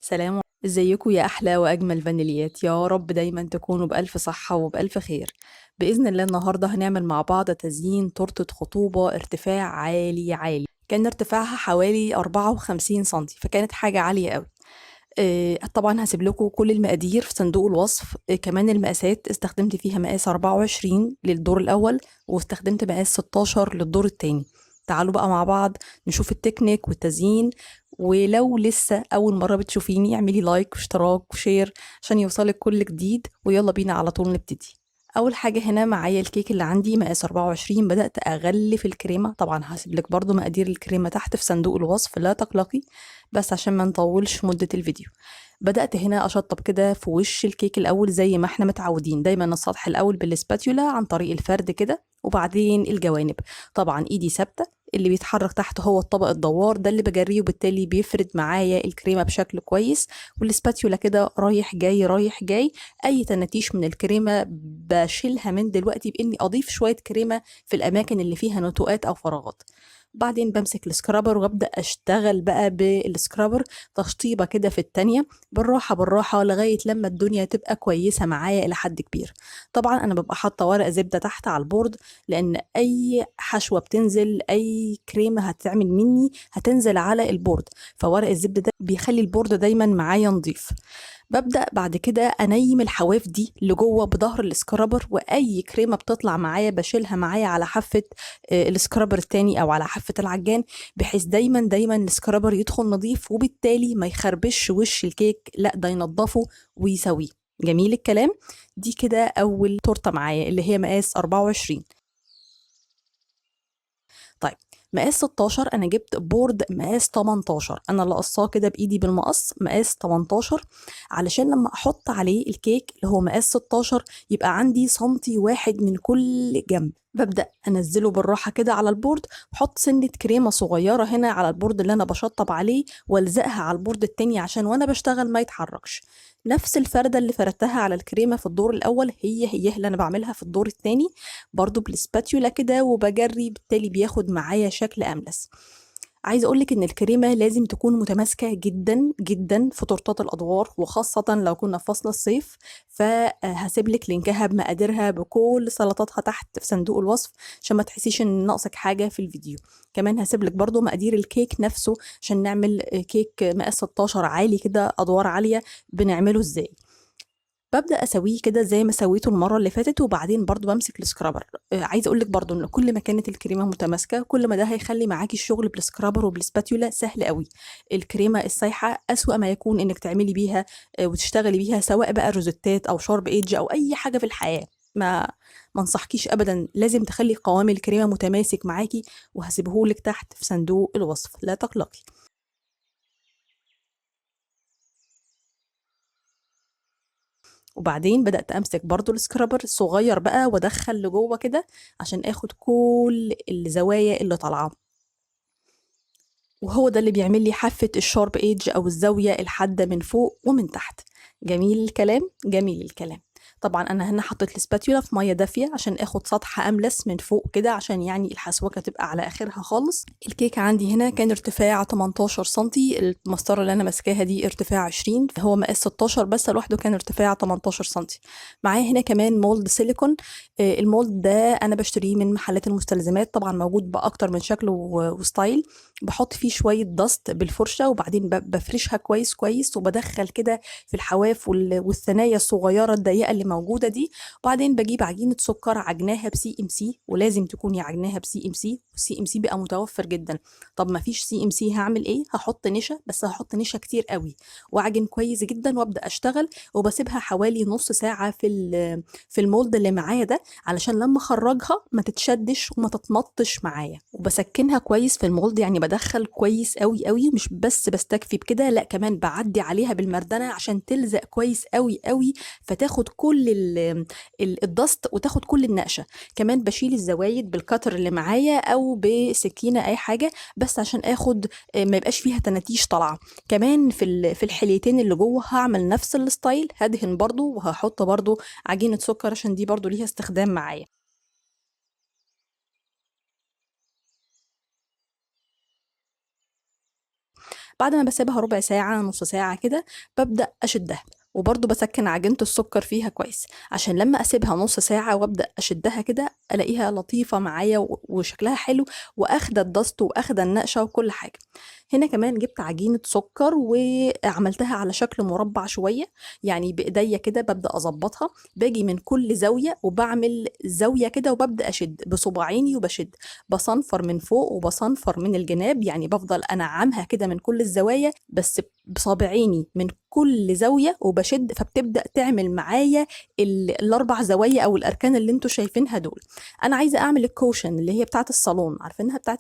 سلام، ازيكم يا احلى واجمل فانيليات؟ يا رب دايما تكونوا بالف صحة وبالف خير. باذن الله النهارده هنعمل مع بعض تزيين تورتة خطوبة ارتفاع عالي عالي. كان ارتفاعها حوالي 54 سنتي، فكانت حاجة عالية قوي. طبعا هسيب لكم كل المقادير في صندوق الوصف. كمان المقاسات استخدمت فيها مقاس 24 للدور الاول، واستخدمت مقاس 16 للدور التاني. تعالوا بقى مع بعض نشوف التكنيك والتزيين. ولو لسه اول مرة بتشوفيني اعملي لايك واشتراك وشير عشان يوصلك كل جديد، ويلا بينا على طول نبتدي. اول حاجة هنا معايا الكيك اللي عندي مقاس 24. بدأت اغلف الكريمة، طبعا هسيب لك برضو مقادير الكريمة تحت في صندوق الوصف، لا تقلقي، بس عشان ما نطولش مدة الفيديو. بدأت هنا أشطب كده في وش الكيك الأول زي ما احنا متعودين دايما، السطح الأول بالسباتيولا عن طريق الفرد كده، وبعدين الجوانب. طبعا إيدي ثابتة، اللي بيتحرك تحت هو الطبق الدوار ده اللي بجريه، وبالتالي بيفرد معايا الكريمة بشكل كويس. والسباتيولا كده رايح جاي رايح جاي. أي تناتيش من الكريمة بشيلها من دلوقتي بإني أضيف شوية كريمة في الأماكن اللي فيها نتوءات أو فراغات. بعدين بمسك السكرابر وابدا اشتغل بقى بالسكرابر، تشطيبه كده في التانية، بالراحه بالراحه لغايه لما الدنيا تبقى كويسه معايا الى حد كبير. طبعا انا ببقى حاطه ورق زبده تحت على البورد، لان اي حشوه بتنزل، اي كريمه هتعمل مني هتنزل على البورد، فورق الزبده ده بيخلي البورد دايما معايا نظيف. ببدأ بعد كده أنيم الحواف دي لجوه بظهر السكرابر، وأي كريمة بتطلع معايا بشيلها معايا على حافة السكرابر التاني أو على حافة العجان، بحيث دايما دايما السكرابر يدخل نظيف، وبالتالي ما يخربش وش الكيك، لا ده ينضفه ويسويه. جميل الكلام. دي كده أول تورتة معايا اللي هي مقاس 24. طيب، مقاس 16 انا جبت بورد مقاس 18، انا اللي قصاه كده بايدي بالمقص مقاس 18، علشان لما احط عليه الكيك اللي هو مقاس 16 يبقى عندي سنتي واحد من كل جنب. ببدأ انزله بالراحة كده على البورد، واحط سنة كريمة صغيرة هنا على البورد اللي انا بشطب عليه، والزقها على البورد التاني عشان وانا بشتغل ما يتحركش. نفس الفردة اللي فردتها على الكريمة في الدور الاول هي اللي انا بعملها في الدور التاني، برضو بالسباتيولا كده وبجري، بالتالي بياخد معايا شكل املس. عايزه اقولك ان الكريمه لازم تكون متماسكه جدا جدا في تورتات الادوار، وخاصه لو كنا في فصل الصيف. فهسيب لك لينكها بمقاديرها بكل سلطاتها تحت في صندوق الوصف، عشان ما تحسيش ان ناقصك حاجه في الفيديو. كمان هسيب لك برضو مقادير الكيك نفسه عشان نعمل كيك مقاس 16 عالي كده، ادوار عاليه، بنعمله ازاي. ببدأ أسويه كده زي ما سويته المرة اللي فاتت، وبعدين برضو بمسك السكرابر. عايزة أقولك برضو إن كل ما كانت الكريمة متماسكة كل ما ده هيخلي معاكي الشغل بالسكرابر وبالسباتيولا سهل قوي. الكريمة السايحة أسوأ ما يكون إنك تعملي بيها وتشتغلي بيها، سواء بقى روزيتات أو شارب إيدج أو أي حاجة في الحياة. ما انصحكيش ابدا، لازم تخلي قوام الكريمه متماسك معاكي، وهسيبهولك تحت في صندوق الوصف، لا تقلقي. وبعدين بدأت أمسك برضو السكرابر الصغير بقى وأدخل لجوه كده عشان آخد كل الزوايا اللي طالعة، وهو ده اللي بيعمل لي حافة الشارب ايدج أو الزاوية الحادة من فوق ومن تحت. جميل الكلام، جميل الكلام. طبعا انا هنا حطيت السباتيولا في ميه دافيه عشان اخد سطح املس من فوق كده، عشان يعني الحسوكه تبقى على اخرها خالص. الكيك عندي هنا كان ارتفاع 18 سنتي، المسطره اللي انا ماسكاها دي ارتفاع 20، هو مقاس 16 بس لوحده كان ارتفاع 18 سنتي. معايا هنا كمان مولد سيليكون. المولد ده انا بشتريه من محلات المستلزمات، طبعا موجود باكتر من شكل وستايل. بحط فيه شويه دست بالفرشه، وبعدين بفرشها كويس كويس، وبدخل كده في الحواف والثنايا الصغيره الضيقه اللي موجوده دي. وبعدين بجيب عجينه سكر عجناها بسي ام سي، ولازم تكوني عجناها بسي ام سي، والسي ام سي بقى متوفر جدا. طب ما فيش سي ام سي هعمل ايه؟ هحط نشا، بس هحط نشا كتير قوي، واعجن كويس جدا وابدا اشتغل. وبسيبها حوالي نص ساعه في المولد اللي معايا ده، علشان لما اخرجها ما تتشدش وما تتمطش معايا. وبسكنها كويس في المولد، يعني بدخل كويس قوي قوي، مش بس بستكفي بكده، لا كمان بعدي عليها بالمردنه عشان تلزق كويس قوي قوي، فتاخد كل الضغط وتاخد كل النقشه. كمان بشيل الزوايد بالكتر اللي معايا او بسكينه اي حاجه، بس عشان اخد ما يبقاش فيها تناتيش طالعه. كمان في الحليتين اللي جوه هعمل نفس الستايل، هدهن برضو وهحط برضو عجينه سكر عشان دي برضو ليها استخدام معايا. بعد ما بسيبها ربع ساعة نص ساعة كده ببدأ أشدها، وبرضه بسكن عجينة السكر فيها كويس عشان لما أسيبها نص ساعة وأبدأ أشدها كده ألاقيها لطيفة معايا وشكلها حلو، وأخدة الدست وأخدة النقشة وكل حاجة. هنا كمان جبت عجينة سكر وعملتها على شكل مربع شوية، يعني بإيديا كده ببدأ أظبطها، باجي من كل زاوية وبعمل زاوية كده وببدأ أشد بصباعيني وبشد، بصنفر من فوق وبصنفر من الجناب، يعني بفضل أنعمها كده من كل الزوايا بس بصابعيني من كل زاوية وبشد، فبتبدأ تعمل معايا الأربع زوايا أو الأركان اللي انتوا شايفينها دول. أنا عايزة أعمل الكوشن اللي هي بتاعة الصالون، عارفينها بتاعة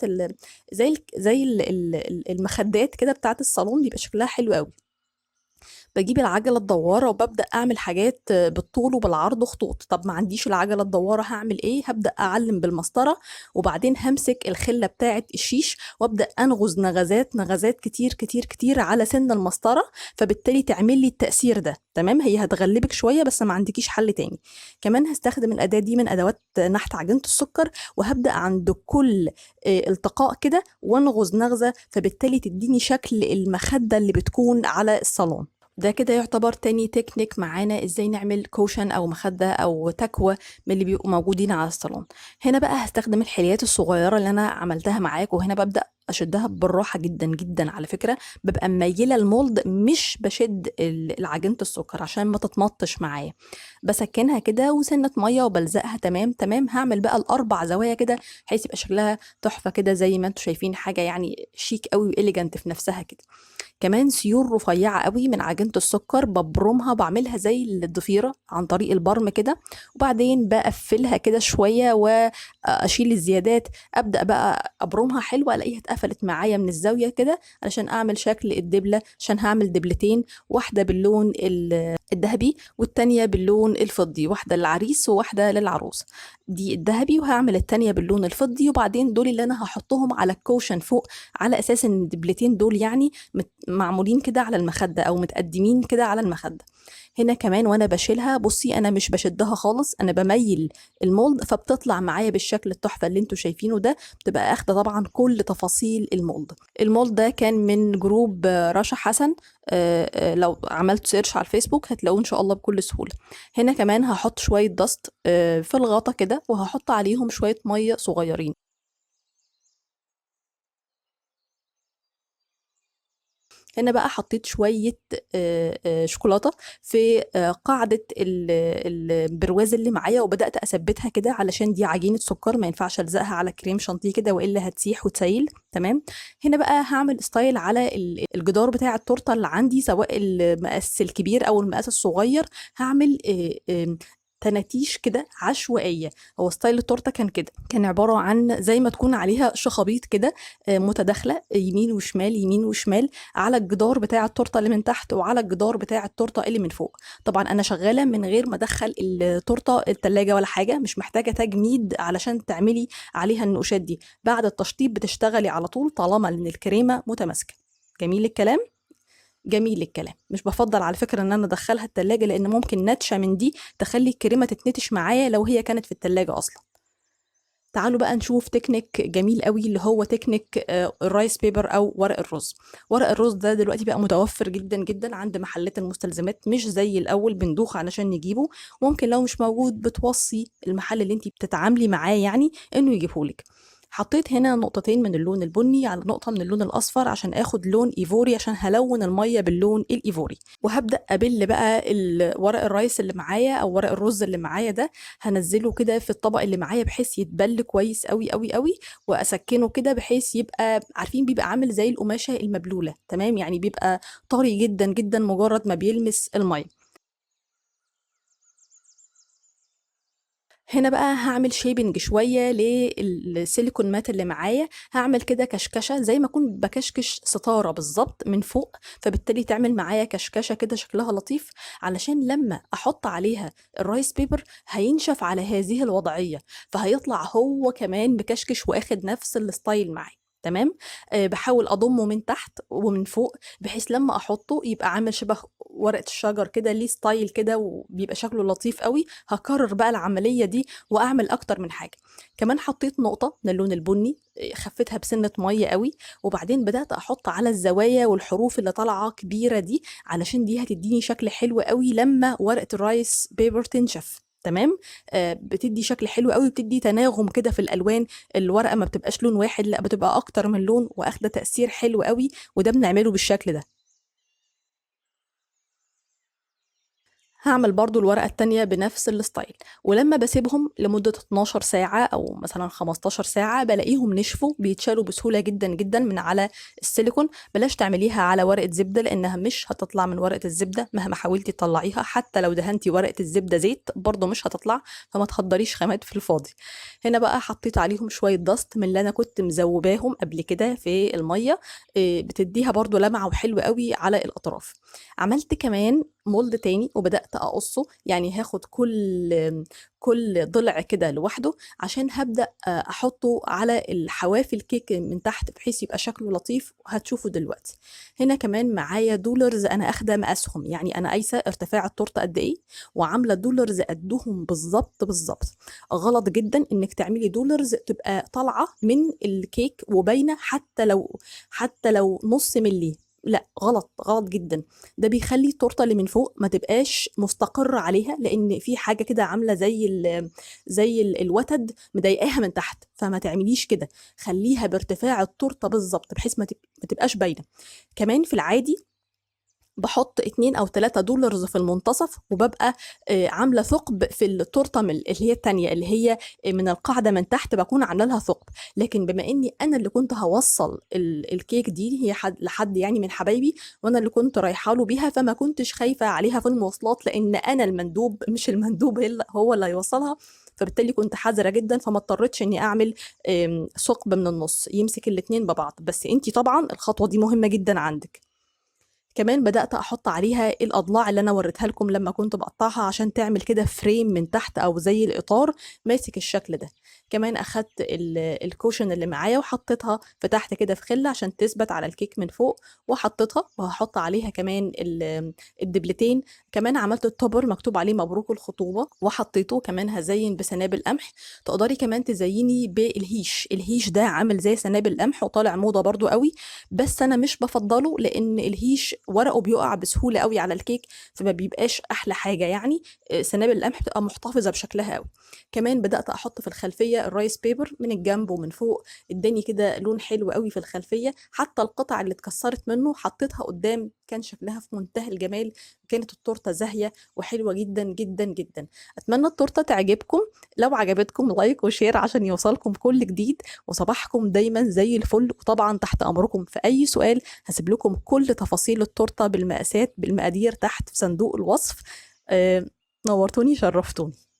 المخدات كده بتاعة الصالون، بيبقى شكلها حلو قوي. بجيب العجلة الدوارة وببدأ أعمل حاجات بالطول وبالعرض خطوط. طب ما عنديش العجلة الدوارة هعمل إيه؟ هبدأ أعلم بالمسطرة، وبعدين همسك الخلة بتاعة الشيش وابدأ أنغز نغزات نغزات كتير كتير كتير على سن المسطرة، فبالتالي تعمل لي التأثير ده. تمام، هي هتغلبك شوية بس ما عندكيش حل تاني. كمان هستخدم الأداة دي من أدوات نحت عجينة السكر، وهبدأ عند كل التقاء كده وانغز نغزة، فبالتالي تديني شكل المخدة اللي بتكون على الصالون. ده كده يعتبر تاني تكنيك معانا ازاي نعمل كوشن او مخدة او تكوى من اللي بيبقوا موجودين على الصالون. هنا بقى هستخدم الحليات الصغيرة اللي انا عملتها معاك، وهنا ببدأ اشدها بالراحة جدا جدا. على فكرة ببقى مميلة المولد، مش بشد العجينة السكر عشان ما تتمطش معايا، بسكنها كده وسنة مية وبلزقها تمام تمام. هعمل بقى الاربع زوايا كده بحيث يبقى شكلها تحفة كده زي ما انتوا شايفين، حاجة يعني شيك قوي وإليجانت في نفسها كده. كمان سيور رفيعة قوي من عجينة السكر ببرمها، بعملها زي الضفيرة عن طريق البرم كده، وبعدين بقفلها كده شوية واشيل الزيادات. ابدأ بقى ابرمها حلوة، الاقيها اتقفلت معايا من الزاوية كده علشان اعمل شكل الدبلة، عشان هعمل دبلتين، واحدة باللون الذهبي والتانية باللون الفضي، واحدة للعريس وواحدة للعروس، دي الذهبي، وهعمل التانية باللون الفضي. وبعدين دول اللي انا هحطهم على الكوشن فوق، على اساس ان الدبلتين دول يعني معمولين كده على المخدة او متقدمين كده على المخدة. هنا كمان وانا بشيلها بصي انا مش بشدها خالص، انا بميل المولد فبتطلع معايا بالشكل التحفة اللي انتوا شايفينه ده، بتبقى اخده طبعا كل تفاصيل المولد. المولد ده كان من جروب رشا حسن، لو عملت سيرش على الفيسبوك هتلاقوه ان شاء الله بكل سهولة. هنا كمان هحط شوية دست في الغطا كده، وهحط عليهم شوية مية صغيرين. هنا بقى حطيت شوية شوكولاتة في قاعدة البرواز اللي معايا، وبدأت أثبتها كده علشان دي عجينة سكر ما ينفعش ألزقها على كريم شانتيه كده وإلا هتسيح وتسيل. تمام. هنا بقى هعمل ستايل على الجدار بتاع التورتة اللي عندي، سواء المقاس الكبير أو المقاس الصغير. هعمل تناتيش كده عشوائية. هو ستايل التورتة كان كده، كان عبارة عن زي ما تكون عليها شخابيط كده متداخلة يمين وشمال يمين وشمال، على الجدار بتاع التورته اللي من تحت وعلى الجدار بتاع التورته اللي من فوق. طبعا انا شغاله من غير ما ادخل التورته التلاجة ولا حاجه، مش محتاجه تجميد علشان تعملي عليها النقوشات دي، بعد التشطيب بتشتغلي على طول طالما ان الكريمه متماسكه. جميل الكلام. جميل الكلام. مش بفضل على فكره ان انا ادخلها التلاجة، لان ممكن نتشه من دي تخلي الكريمه تتنتش معايا لو هي كانت في التلاجة اصلا. تعالوا بقى نشوف تكنيك جميل قوي اللي هو تكنيك الرايس بيبر او ورق الرز. ورق الرز ده دلوقتي بقى متوفر جدا جدا عند محلات المستلزمات، مش زي الاول بندوخ علشان نجيبه. ممكن لو مش موجود بتوصي المحل اللي انت بتتعاملي معاه يعني انه يجيبهولك. حطيت هنا نقطتين من اللون البني على نقطة من اللون الأصفر عشان آخد لون إيفوري، عشان هلون المية باللون الإيفوري. وهبدأ أبل بقى ورق الرايس اللي معايا أو ورق الرز اللي معايا ده، هنزله كده في الطبق اللي معايا بحيث يتبل كويس قوي قوي قوي، وأسكنه كده بحيث يبقى عارفين بيبقى عامل زي القماشة المبلولة. تمام، يعني بيبقى طري جدا جدا مجرد ما بيلمس المية. هنا بقى هعمل شيبنج شوية للسيليكون مات اللي معايا، هعمل كده كشكشة زي ما اكون بكشكش ستارة بالظبط من فوق، فبالتالي تعمل معايا كشكشة كده شكلها لطيف، علشان لما احط عليها الرايس بيبر هينشف على هذه الوضعية، فهيطلع هو كمان مكشكش واخد نفس الستايل معايا. تمام. بحاول اضمه من تحت ومن فوق، بحيث لما احطه يبقى عامل شبه ورقة الشجر كده، ليه ستايل كده وبيبقى شكله لطيف قوي. هكرر بقى العملية دي واعمل اكتر من حاجة. كمان حطيت نقطة من اللون البني، خفتها بسنة مية قوي، وبعدين بدأت احط على الزوايا والحروف اللي طالعة كبيرة دي، علشان دي هتديني شكل حلو قوي لما ورقة الرايس بيبر تنشف. تمام. بتدي شكل حلو قوي، بتدي تناغم كده في الالوان. الورقه ما بتبقاش لون واحد، لا بتبقى اكتر من لون واخده تأثير حلو قوي، وده بنعمله بالشكل ده. هعمل برضو الورقة التانية بنفس الستايل، ولما بسيبهم لمدة 12 ساعة أو مثلا 15 ساعة بلاقيهم نشفوا، بيتشالوا بسهولة جدا جدا من على السيليكون. بلاش تعمليها على ورقة زبدة، لأنها مش هتطلع من ورقة الزبدة مهما حاولتي تطلعيها. حتى لو دهنتي ورقة الزبدة زيت برضو مش هتطلع، فما تخدريش خامات في الفاضي. هنا بقى حطيت عليهم شوية دست من اللي أنا كنت مذوباهم قبل كده في المية. بتديها برضو لمعة وحلوة قوي على الأطراف. عملت كمان مولد تاني وبدأت أقصه، يعني هاخد كل ضلع كده لوحده، عشان هبدأ أحطه على الحواف الكيك من تحت بحيث يبقى شكله لطيف، وهتشوفوا دلوقتي. هنا كمان معايا دولرز، أنا أخدة مقاسهم، يعني أنا قايسة ارتفاع التورتة قد إيه، وعاملة دولرز قدهم بالظبط بالظبط. غلط جدا إنك تعملي دولرز تبقى طالعة من الكيك وباينة، حتى لو نص ملي. لا، غلط غلط جدا. ده بيخلي التورته اللي من فوق ما تبقاش مستقرة عليها، لان في حاجه كده عامله زي الوتد مضايقاها من تحت، فما تعمليش كده. خليها بارتفاع التورته بالظبط بحيث ما تبقاش باينه. كمان في العادي بحط 2 أو 3 دولارز في المنتصف، وببقى عاملة ثقب في التورتة اللي هي التانية، اللي هي من القاعدة من تحت بكون عاملة لها ثقب. لكن بما اني انا اللي كنت هوصل الكيك دي هي لحد يعني من حبايبي، وانا اللي كنت رايحه له بيها، فما كنتش خايفة عليها في المواصلات، لان انا المندوب مش المندوب هو اللي هيوصلها. فبالتالي كنت حذرة جدا، فما اضطريتش اني اعمل ثقب من النص يمسك الاتنين ببعض. بس انتي طبعا الخطوة دي مهمة جدا عندك. كمان بدأت أحط عليها الأضلاع اللي أنا وريتها لكم لما كنت بقطعها، عشان تعمل كده فريم من تحت أو زي الإطار ماسك الشكل ده. كمان أخدت الكوشن اللي معايا وحطيتها في تحت كده في خلة عشان تثبت على الكيك من فوق، وحطيتها وهحط عليها كمان الدبلتين. كمان عملت التوبر مكتوب عليه مبروك الخطوبة وحطيته. كمان هزين بسنابل قمح. تقدري كمان تزيني بالهيش، الهيش ده عامل زي سنابل القمح وطالع موضة برضو قوي، بس انا مش بفضله لان الهيش ورقه بيقع بسهوله قوي على الكيك، فما بيبقاش احلى حاجه يعني. سنابل القمح بتبقى محتفظه بشكلها قوي. كمان بدات احط في الخلفيه الرايس بيبر من الجنب ومن فوق، اداني كده لون حلو قوي في الخلفيه. حتى القطع اللي اتكسرت منه حطيتها قدام، كان شكلها في منتهى الجمال. كانت التورته زاهيه وحلوه جدا جدا جدا. اتمنى التورته تعجبكم. لو عجبتكم لايك وشير عشان يوصلكم كل جديد، وصباحكم دايما زي الفل. وطبعا تحت امركم في اي سؤال، هسيب لكم كل تفاصيل التورته بالمقاسات بالمقادير تحت في صندوق الوصف. نورتوني شرفتوني.